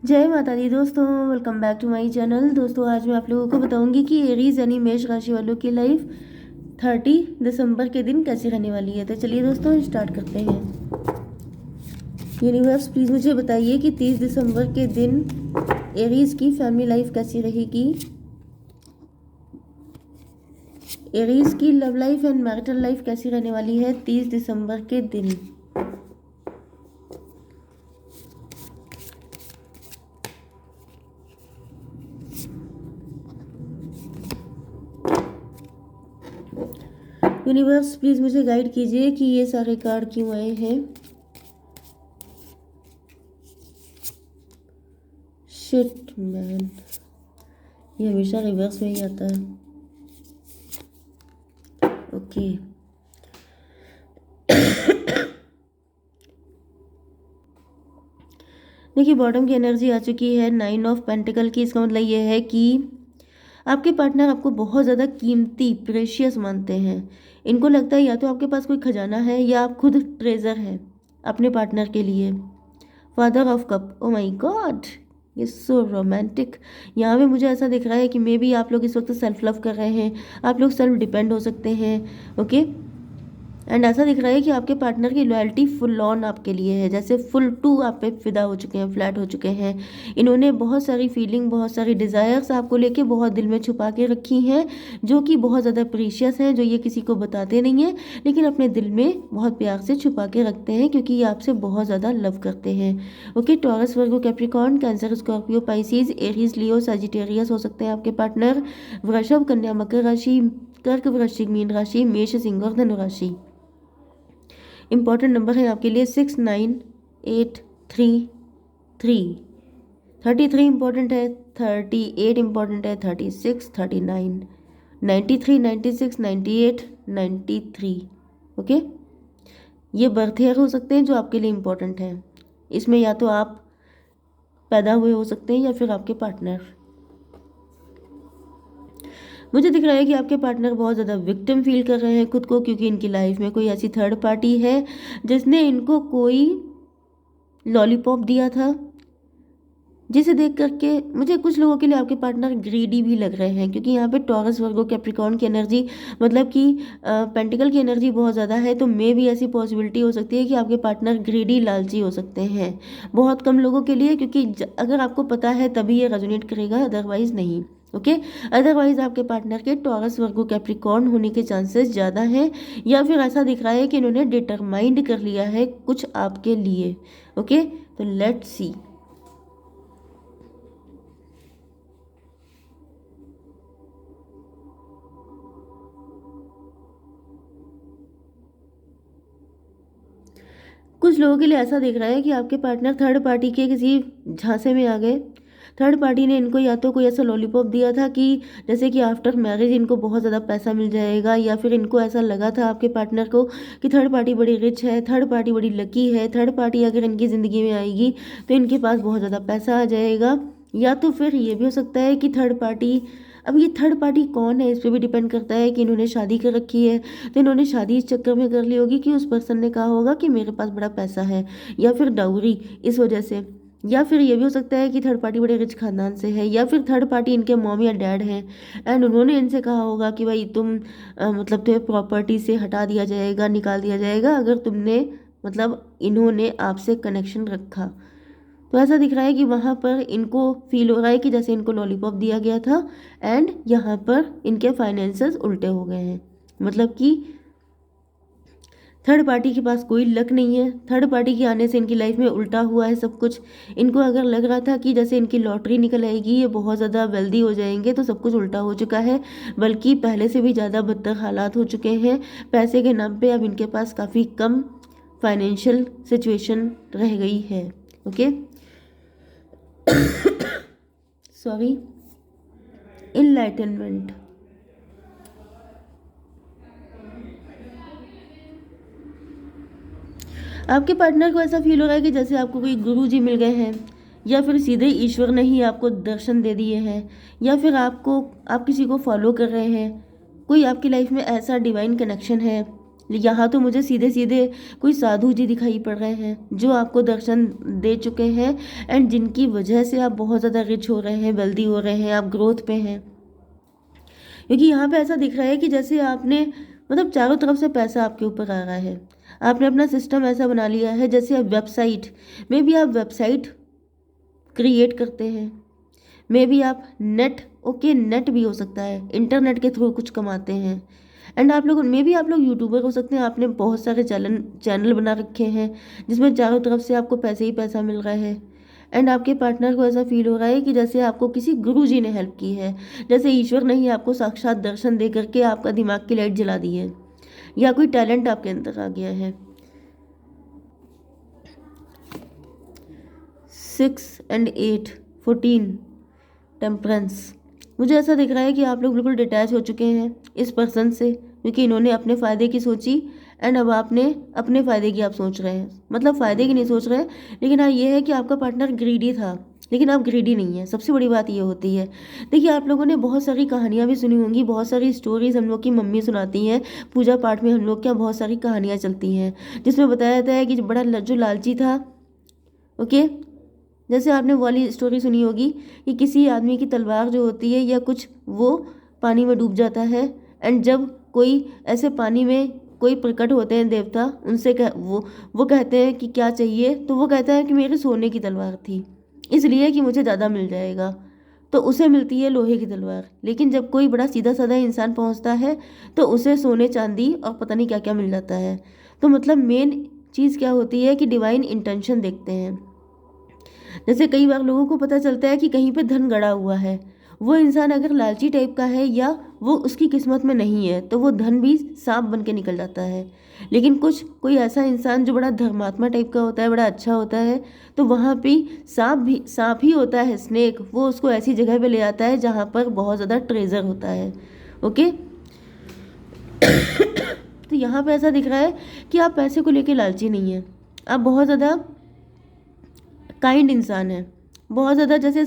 जय माता दी दोस्तों, welcome back to my channel. दोस्तों आज मैं आप लोगों को बताऊंगी कि एरीज यानी मेष राशि वालों की लाइफ 30 दिसंबर के दिन कैसी रहने वाली है। तो चलिए दोस्तों स्टार्ट करते हैं। यूनिवर्स प्लीज़ मुझे बताइए कि 30 दिसंबर के दिन एरीज की फैमिली लाइफ कैसी रहेगी। एरीज की love life and marital life कैसी रहने वाली है 30 दिसंबर के दिन। यूनिवर्स प्लीज़ मुझे गाइड कीजिए कि ये सारे कार्ड क्यों आए हैं। शिट मैन, ये हमेशा रिवर्स में ही आता है। ओके देखिए, बॉटम की एनर्जी आ चुकी है 9 ऑफ पेंटिकल की। इसका मतलब ये है कि आपके पार्टनर आपको बहुत ज़्यादा कीमती प्रेशियस मानते हैं। इनको लगता है या तो आपके पास कोई खजाना है या आप खुद ट्रेजर हैं अपने पार्टनर के लिए। Father of cup, oh my God, ये सो रोमांटिक। यहाँ पे मुझे ऐसा दिख रहा है कि मे बी आप लोग इस वक्त सेल्फ लव कर रहे हैं, आप लोग सेल्फ डिपेंड हो सकते हैं। ओके एंड ऐसा दिख रहा है कि आपके पार्टनर की लॉयल्टी फुल ऑन आपके लिए है, जैसे फुल टू आप पे फिदा हो चुके हैं, फ्लैट हो चुके हैं। इन्होंने बहुत सारी फीलिंग, बहुत सारी डिज़ायर्स आपको लेके बहुत दिल में छुपा के रखी हैं, जो कि बहुत ज़्यादा प्रीशियस हैं, जो ये किसी को बताते नहीं हैं लेकिन अपने दिल में बहुत प्यार से छुपा के रखते हैं, क्योंकि ये आपसे बहुत ज़्यादा लव करते हैं। Okay, Taurus, Virgo, Capricorn, Cancer, Scorpio, Pisces, Aries, Leo, Sagittarius हो सकते हैं आपके पार्टनर। वृषभ, कन्या, मकर राशि, कर्क, वृश्चिक, मीन राशि, मेष, सिंह और धनु राशि। इंपॉर्टेंट नंबर है आपके लिए 6, 9, 8, 3, 3। 33 इंपॉर्टेंट है, 38 इंपॉर्टेंट है, 36, 39, 93, 96, 98, 93। ओके, ये बर्थ ईयर हो सकते हैं जो आपके लिए इंपॉर्टेंट हैं। इसमें या तो आप पैदा हुए हो सकते हैं या फिर आपके पार्टनर। मुझे दिख रहा है कि आपके पार्टनर बहुत ज़्यादा विक्टिम फील कर रहे हैं खुद को, क्योंकि इनकी लाइफ में कोई ऐसी थर्ड पार्टी है जिसने इनको कोई लॉलीपॉप दिया था, जिसे देख करके मुझे कुछ लोगों के लिए आपके पार्टनर ग्रीडी भी लग रहे हैं, क्योंकि यहाँ पे टॉरस, वर्गो, कैप्रिकॉर्न की एनर्जी, मतलब कि पेंटिकल की एनर्जी बहुत ज़्यादा है। तो मे भी ऐसी पॉसिबिलिटी हो सकती है कि आपके पार्टनर ग्रीडी, लालची हो सकते हैं। बहुत कम लोगों के लिए, क्योंकि अगर आपको पता है तभी ये रेजोनेट करेगा, अदरवाइज नहीं। ओके अदरवाइज आपके पार्टनर के टॉरस, वर्गो, कैप्रिकॉर्न होने के चांसेस ज़्यादा हैं, या फिर ऐसा दिख रहा है कि इन्होंने डिटरमाइंड कर लिया है कुछ आपके लिए। ओके, तो लेट्स सी। कुछ लोगों के लिए ऐसा दिख रहा है कि आपके पार्टनर थर्ड पार्टी के किसी झांसे में आ गए। थर्ड पार्टी ने इनको या तो कोई ऐसा लॉलीपॉप दिया था कि जैसे कि आफ्टर मैरिज इनको बहुत ज़्यादा पैसा मिल जाएगा, या फिर इनको ऐसा लगा था आपके पार्टनर को कि थर्ड पार्टी बड़ी रिच है, थर्ड पार्टी बड़ी लकी है, थर्ड पार्टी अगर इनकी ज़िंदगी में आएगी तो इनके पास बहुत ज़्यादा पैसा आ जाएगा। या तो फिर ये भी हो सकता है कि थर्ड पार्टी, अब ये थर्ड पार्टी कौन है इस पर भी डिपेंड करता है कि इन्होंने शादी कर रखी है, तो इन्होंने शादी इस चक्कर में कर ली होगी कि उस पर्सन ने कहा होगा कि मेरे पास बड़ा पैसा है, या फिर डाउरी इस वजह से। या फिर ये भी हो सकता है कि थर्ड पार्टी बड़े रिच खानदान से है, या फिर थर्ड पार्टी इनके मॉम या डैड हैं एंड उन्होंने इनसे कहा होगा कि भाई तुम मतलब तुम्हें प्रॉपर्टी से हटा दिया जाएगा, निकाल दिया जाएगा अगर तुमने, मतलब इन्होंने आपसे कनेक्शन रखा। तो ऐसा दिख रहा है कि वहाँ पर इनको फील हो रहा है कि जैसे इनको लॉलीपॉप दिया गया था एंड यहाँ पर इनके फाइनेंसेस उल्टे हो गए हैं। मतलब कि थर्ड पार्टी के पास कोई लक नहीं है, थर्ड पार्टी के आने से इनकी लाइफ में उल्टा हुआ है सब कुछ। इनको अगर लग रहा था कि जैसे इनकी लॉटरी निकल आएगी, ये बहुत ज़्यादा वेल्दी हो जाएंगे, तो सब कुछ उल्टा हो चुका है, बल्कि पहले से भी ज़्यादा बदतर हालात हो चुके हैं। पैसे के नाम पे अब इनके पास काफ़ी कम फाइनेंशियल सिचुएशन रह गई है। Okay sorry, enlightenment. आपके पार्टनर को ऐसा फील हो रहा है कि जैसे आपको कोई गुरु जी मिल गए हैं, या फिर सीधे ईश्वर ने ही आपको दर्शन दे दिए हैं, या फिर आप किसी को फॉलो कर रहे हैं। कोई आपकी लाइफ में ऐसा डिवाइन कनेक्शन है यहाँ तो मुझे सीधे सीधे कोई साधु जी दिखाई पड़ रहे हैं जो आपको दर्शन दे चुके हैं, एंड जिनकी वजह से आप बहुत ज़्यादा रिच हो रहे हैं, वेल्दी हो रहे हैं, आप ग्रोथ पे हैं। क्योंकि यहाँ पे ऐसा दिख रहा है कि जैसे आपने मतलब चारों तरफ से पैसा आपके ऊपर आ रहा है। आपने अपना सिस्टम ऐसा बना लिया है, जैसे आप वेबसाइट में भी आप वेबसाइट क्रिएट करते हैं, मे भी आप नेट भी हो सकता है, इंटरनेट के थ्रू कुछ कमाते हैं। एंड आप लोग मे भी आप लोग यूट्यूबर हो सकते हैं, आपने बहुत सारे चैनल बना रखे हैं जिसमें चारों तरफ से आपको पैसे ही पैसा मिल रहा है। एंड आपके पार्टनर को ऐसा फील हो रहा है कि जैसे आपको किसी गुरु जी ने हेल्प की है, जैसे ईश्वर ने ही आपको साक्षात दर्शन दे करके आपका दिमाग की लाइट जला दी है, या कोई टैलेंट आपके अंदर आ गया है। 6 and 8 14 टेम्परेंस। मुझे ऐसा दिख रहा है कि आप लोग बिल्कुल डिटैच हो चुके हैं इस पर्सन से, क्योंकि इन्होंने अपने फ़ायदे की सोची एंड अब आपने अपने फ़ायदे की आप सोच रहे हैं। मतलब फ़ायदे की नहीं सोच रहे हैं, लेकिन हाँ ये है कि आपका पार्टनर ग्रीडी था, लेकिन आप ग्रीडी नहीं है। सबसे बड़ी बात ये होती है। देखिए, आप लोगों ने बहुत सारी कहानियाँ भी सुनी होंगी, बहुत सारी स्टोरीज हम लोग की मम्मी सुनाती हैं, पूजा पाठ में हम लोग क्या बहुत सारी कहानियाँ चलती हैं जिसमें बताया जाता है कि जो लालची था, ओके, जैसे आपने वो वाली स्टोरी सुनी होगी कि किसी आदमी की तलवार जो होती है या कुछ, वो पानी में डूब जाता है, एंड जब कोई ऐसे पानी में कोई प्रकट होते हैं देवता, उनसे वो कहते हैं कि क्या चाहिए, तो वो कहता है कि मेरे सोने की तलवार थी, इसलिए कि मुझे ज़्यादा मिल जाएगा, तो उसे मिलती है लोहे की तलवार। लेकिन जब कोई बड़ा सीधा साधा इंसान पहुंचता है तो उसे सोने चांदी और पता नहीं क्या क्या मिल जाता है। तो मतलब मेन चीज़ क्या होती है कि डिवाइन इंटेंशन देखते हैं। जैसे कई बार लोगों को पता चलता है कि कहीं पे धन गड़ा हुआ है, वो इंसान अगर लालची टाइप का है या वो उसकी किस्मत में नहीं है तो वो धन भी सांप बन के निकल जाता है। लेकिन कोई ऐसा इंसान जो बड़ा धर्मात्मा टाइप का होता है, बड़ा अच्छा होता है, तो वहाँ पे सांप ही होता है, स्नेक, वो उसको ऐसी जगह पे ले आता है जहाँ पर बहुत ज़्यादा ट्रेजर होता है। ओके। तो यहाँ पे ऐसा दिख रहा है कि आप पैसे को लेके लालची नहीं है, आप बहुत ज़्यादा काइंड इंसान है, बहुत ज़्यादा जैसे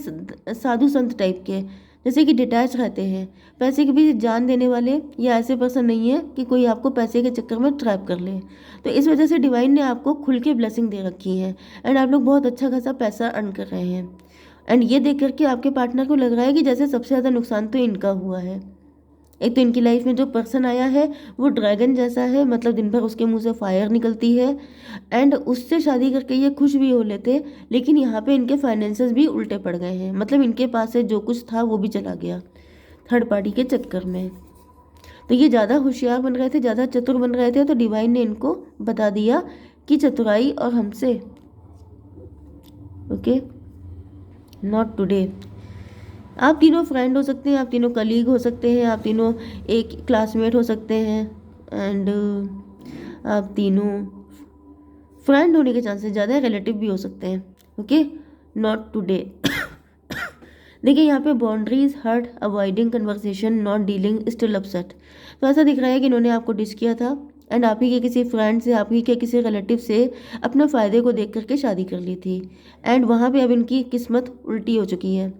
साधु संत टाइप के, जैसे कि डिटैच रहते हैं, पैसे के भी जान देने वाले, या ऐसे पर्सन नहीं है कि कोई आपको पैसे के चक्कर में ट्रैप कर ले। तो इस वजह से डिवाइन ने आपको खुल के ब्लेसिंग दे रखी है, एंड आप लोग बहुत अच्छा खासा पैसा अर्न कर रहे हैं। एंड ये देख करके आपके पार्टनर को लग रहा है कि जैसे सबसे ज़्यादा नुकसान तो इनका हुआ है। एक तो इनकी लाइफ में जो पर्सन आया है वो ड्रैगन जैसा है, मतलब दिन भर उसके मुंह से फायर निकलती है, एंड उससे शादी करके ये खुश भी हो लेते, लेकिन यहाँ पे इनके फाइनेंसेस भी उल्टे पड़ गए हैं, मतलब इनके पास से जो कुछ था वो भी चला गया थर्ड पार्टी के चक्कर में। तो ये ज़्यादा होशियार बन रहे थे, ज़्यादा चतुर बन रहे थे, तो डिवाइन ने इनको बता दिया कि चतुराई और हमसे, ओके, नॉट टुडे। आप तीनों फ्रेंड हो सकते हैं, आप तीनों कलीग हो सकते हैं, आप तीनों एक क्लासमेट हो सकते हैं, एंड आप तीनों फ्रेंड होने के चांसेस ज़्यादा है, रिलेटिव भी हो सकते हैं। Okay, not today. देखिए यहाँ पे boundaries, hurt, avoiding conversation, not dealing, still upset. तो ऐसा दिख रहा है कि इन्होंने आपको डिस किया था, एंड आप ही के किसी फ्रेंड से, आप ही के किसी रिलेटिव से अपने फ़ायदे को देख करके शादी कर ली थी, एंड वहाँ पे अब इनकी किस्मत उल्टी हो चुकी है।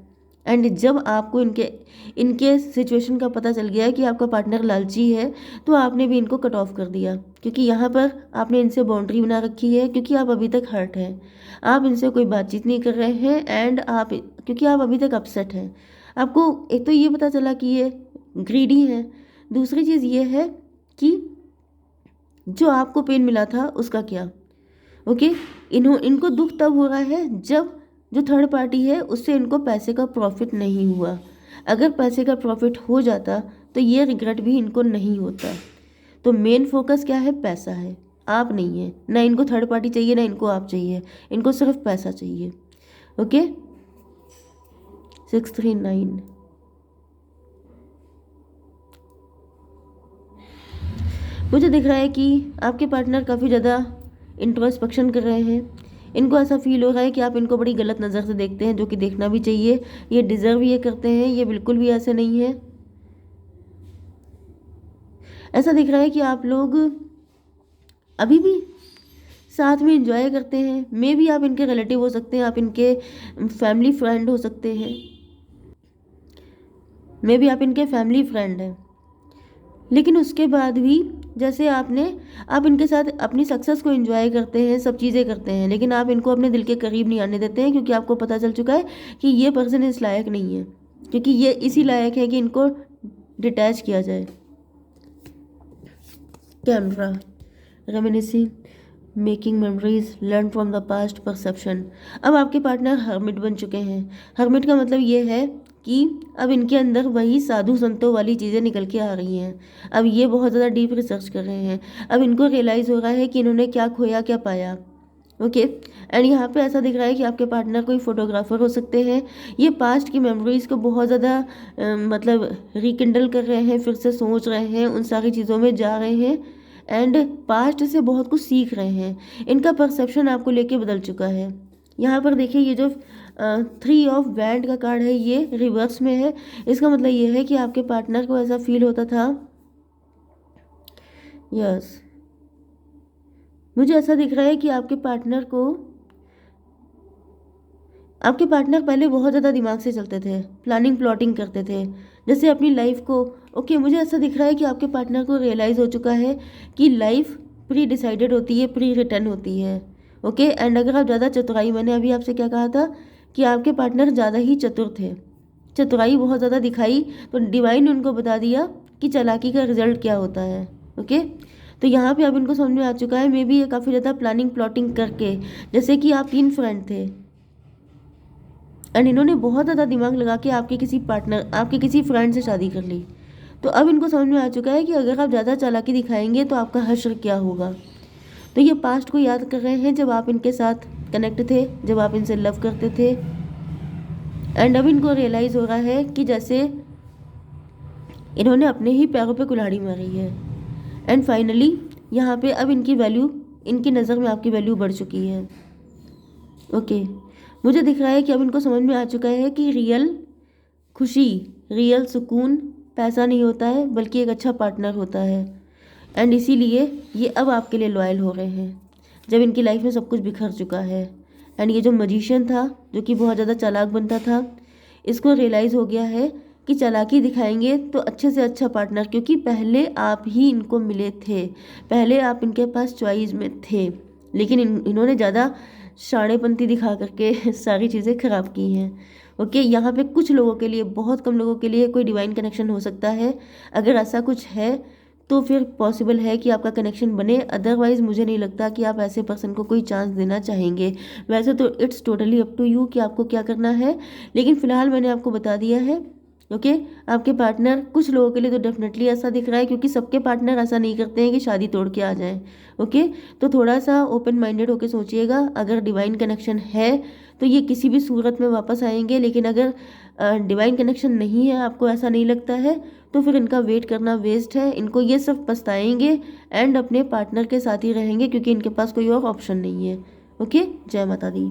एंड जब आपको इनके सिचुएशन का पता चल गया कि आपका पार्टनर लालची है, तो आपने भी इनको कट ऑफ कर दिया, क्योंकि यहाँ पर आपने इनसे बाउंड्री बना रखी है, क्योंकि आप अभी तक हर्ट हैं, आप इनसे कोई बातचीत नहीं कर रहे हैं, एंड क्योंकि आप अभी तक अपसेट हैं। आपको एक तो ये पता चला कि ये ग्रीडी हैं, दूसरी चीज़ ये है कि जो आपको पेन मिला था उसका क्या। ओके, इनको दुख तब हो रहा है जब जो थर्ड पार्टी है उससे इनको पैसे का प्रॉफिट नहीं हुआ। अगर पैसे का प्रॉफिट हो जाता तो ये रिग्रेट भी इनको नहीं होता। तो मेन फोकस क्या है? पैसा है, आप नहीं है। ना इनको थर्ड पार्टी चाहिए, ना इनको आप चाहिए, इनको सिर्फ पैसा चाहिए। ओके, 639। मुझे दिख रहा है कि आपके पार्टनर काफ़ी ज़्यादा इंट्रोस्पेक्शन कर रहे हैं। इनको ऐसा फील हो रहा है कि आप इनको बड़ी गलत नज़र से देखते हैं, जो कि देखना भी चाहिए। ये डिज़र्व ये करते हैं, ये बिल्कुल भी ऐसे नहीं है। ऐसा दिख रहा है कि आप लोग अभी भी साथ में एंजॉय करते हैं। मे भी आप इनके रिलेटिव हो सकते हैं, आप इनके फैमिली फ्रेंड हो सकते हैं, मे भी आप इनके फैमिली फ्रेंड हैं। लेकिन उसके बाद भी जैसे आप इनके साथ अपनी सक्सेस को एंजॉय करते हैं, सब चीज़ें करते हैं, लेकिन आप इनको अपने दिल के करीब नहीं आने देते हैं, क्योंकि आपको पता चल चुका है कि ये पर्सन इस लायक नहीं है, क्योंकि ये इसी लायक है कि इनको डिटैच किया जाए। Camera, reminiscing, making memories, learn from the past, perception. अब आपके पार्टनर हर्मिट बन चुके हैं। हर्मिट का मतलब ये है कि अब इनके अंदर वही साधु संतों वाली चीज़ें निकल के आ रही हैं। अब ये बहुत ज़्यादा डीप रिसर्च कर रहे हैं। अब इनको रियलाइज़ हो रहा है कि इन्होंने क्या खोया क्या पाया। ओके, एंड यहाँ पे ऐसा दिख रहा है कि आपके पार्टनर कोई फोटोग्राफर हो सकते हैं। ये पास्ट की मेमोरीज़ को बहुत ज़्यादा मतलब रिकिंडल कर रहे हैं, फिर से सोच रहे हैं, उन सारी चीज़ों में जा रहे हैं एंड पास्ट से बहुत कुछ सीख रहे हैं। इनका परसेप्शन आपको लेके बदल चुका है। यहाँ पर देखिए, ये जो 3 ऑफ वैंड का कार्ड है ये रिवर्स में है। इसका मतलब ये है कि आपके पार्टनर को ऐसा फील होता था, यस, मुझे ऐसा दिख रहा है कि आपके पार्टनर पहले बहुत ज़्यादा दिमाग से चलते थे, प्लानिंग प्लॉटिंग करते थे, जैसे अपनी लाइफ को। ओके, मुझे ऐसा दिख रहा है कि आपके पार्टनर को रियलाइज़ हो चुका है कि लाइफ प्री डिसाइडेड होती है, प्री रिटर्न होती है। ओके, एंड अगर आप ज़्यादा चतुराई, मैंने अभी आपसे क्या कहा था कि आपके पार्टनर ज़्यादा ही चतुर थे, चतुराई बहुत ज़्यादा दिखाई, तो डिवाइन ने उनको बता दिया कि चालाकी का रिजल्ट क्या होता है। ओके, तो यहाँ पे अब इनको समझ में आ चुका है। मे बी ये काफ़ी ज़्यादा प्लानिंग प्लॉटिंग करके, जैसे कि आप 3 फ्रेंड थे एंड इन्होंने बहुत ज़्यादा दिमाग लगा के आपके किसी फ्रेंड से शादी कर ली। तो अब इनको समझ में आ चुका है कि अगर आप ज़्यादा चालाकी दिखाएंगे तो आपका हश्र क्या होगा। तो ये पास्ट को याद कर रहे हैं, जब आप इनके साथ कनेक्ट थे, जब आप इनसे लव करते थे, एंड अब इनको रियलाइज़ हो रहा है कि जैसे इन्होंने अपने ही पैरों पे कुल्हाड़ी मारी है। एंड फाइनली यहाँ पे अब इनकी नज़र में आपकी वैल्यू बढ़ चुकी है। ओके, मुझे दिख रहा है कि अब इनको समझ में आ चुका है कि रियल खुशी, रियल सुकून पैसा नहीं होता है, बल्कि एक अच्छा पार्टनर होता है। एंड इसीलिए ये अब आपके लिए लॉयल हो रहे हैं, जब इनकी लाइफ में सब कुछ बिखर चुका है। एंड ये जो मजिशियन था, जो कि बहुत ज़्यादा चालाक बनता था, इसको रियलाइज़ हो गया है कि चालाकी दिखाएंगे तो अच्छे से अच्छा पार्टनर, क्योंकि पहले आप ही इनको मिले थे, पहले आप इनके पास चॉइस में थे, लेकिन इन्होंने ज़्यादा शाणेपंती दिखा करके सारी चीज़ें ख़राब की हैं। ओके, यहाँ पे कुछ लोगों के लिए, बहुत कम लोगों के लिए कोई डिवाइन कनेक्शन हो सकता है। अगर ऐसा कुछ है तो फिर पॉसिबल है कि आपका कनेक्शन बने, अदरवाइज़ मुझे नहीं लगता कि आप ऐसे पर्सन को कोई चांस देना चाहेंगे। वैसे तो it's totally up to you कि आपको क्या करना है, लेकिन फ़िलहाल मैंने आपको बता दिया है। ओके, आपके पार्टनर, कुछ लोगों के लिए तो डेफिनेटली ऐसा दिख रहा है, क्योंकि सबके पार्टनर ऐसा नहीं करते हैं कि शादी तोड़ के आ जाएं। ओके, तो थोड़ा सा ओपन माइंडेड होकर सोचिएगा। अगर डिवाइन कनेक्शन है तो ये किसी भी सूरत में वापस आएंगे, लेकिन अगर डिवाइन कनेक्शन नहीं है, आपको ऐसा नहीं लगता है, तो फिर इनका वेट करना वेस्ट है। इनको ये सिर्फ पछताएंगे एंड अपने पार्टनर के साथ ही रहेंगे, क्योंकि इनके पास कोई और ऑप्शन नहीं है। ओके, जय माता दी।